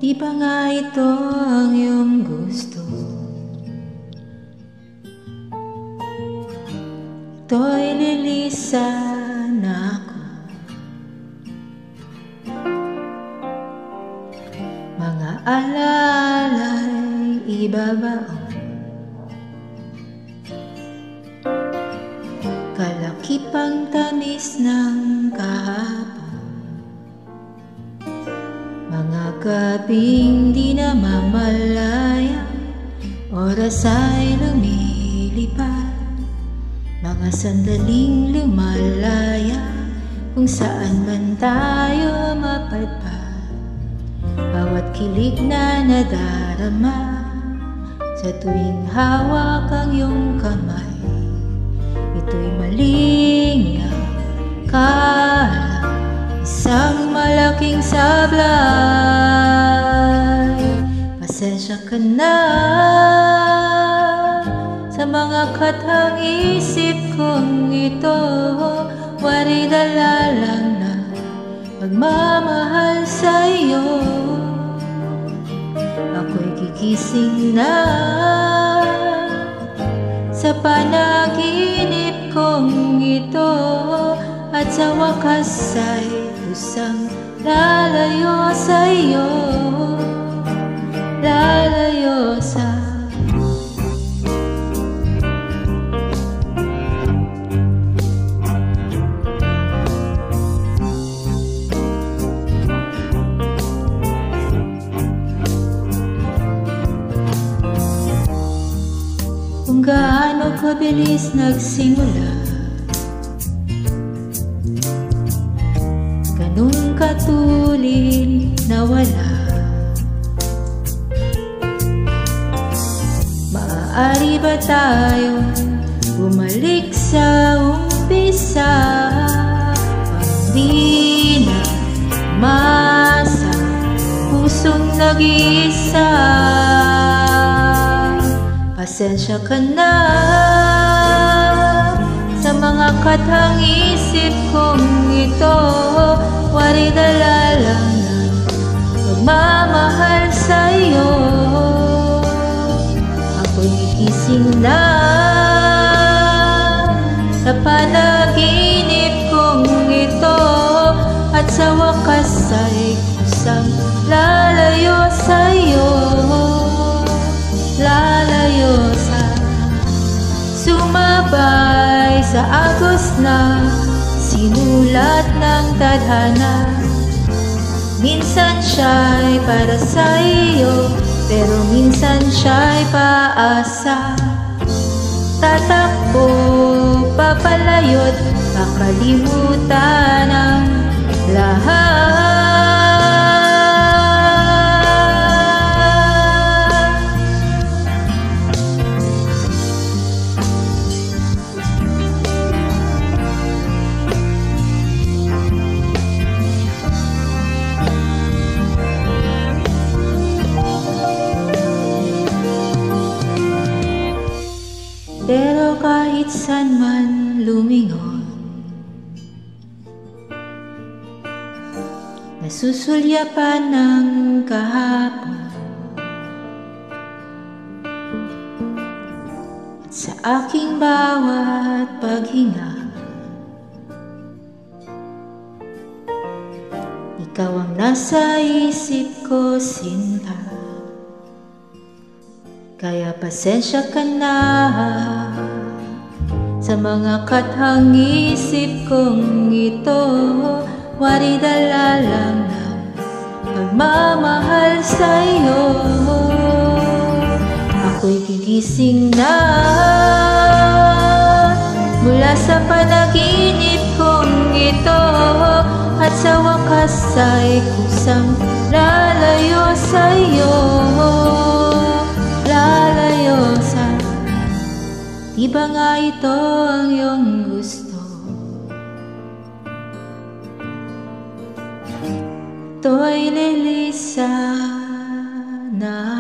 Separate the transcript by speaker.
Speaker 1: Di ba nga ito ang iyong gusto? Ito'y lilisan na ako. Mga alala'y ibabaon. Kalakipang tamis ng kahapon. Mga gabing di na mamalayang oras ay lumilipad. Mga sandaling lumalaya kung saan man tayo mapadpad. Bawat kilig na nadarama sa tuwing hawak ang iyong kamay. Ito'y malinaw kala, isang malaking sablay. Pasensya ka na sa mga katang isip kong ito. Wari dala lang na pagmamahal sa'yo. Ako'y gigising na sa panaginip kong ito, at sa wakas ay kusang lalayo sa'yo. Lalayo sa kung gaano kabilis nagsimula, ganun katulin nawala. Maaari ba tayong bumalik sa umpisa? Ang di na masa, pusong nag-iisa. Pasensya ka na sa mga katang isip kong ito. Wari dala lang ng pagmamahal sa'yo. Ako'y gigising na sa panaginip kong ito, at sa wakas ay kusang lalayo sa'yo. Lalayo sa sumabay sa agos na sinulat ng tadhana. Minsan siya'y para sa iyo, pero minsan siya'y paasa. Tatakbo, papalayo't kakalimutan ang lahat. Pero kahit saan man lumingon, nasusulyapan ng kahapon. At sa aking bawat paghinga, ikaw ang nasa isip ko, sinta. Kaya pasensya ka na sa mga katang isip kong ito. Wari dala lang ng pagmamahal sa'yo. Ako'y gigising na mula sa panaginip kong ito, at sa wakas ay kusang lalayo sa'yo. Lalayo sa, di ba nga ito ang iyong gusto? Ito'y lilisan na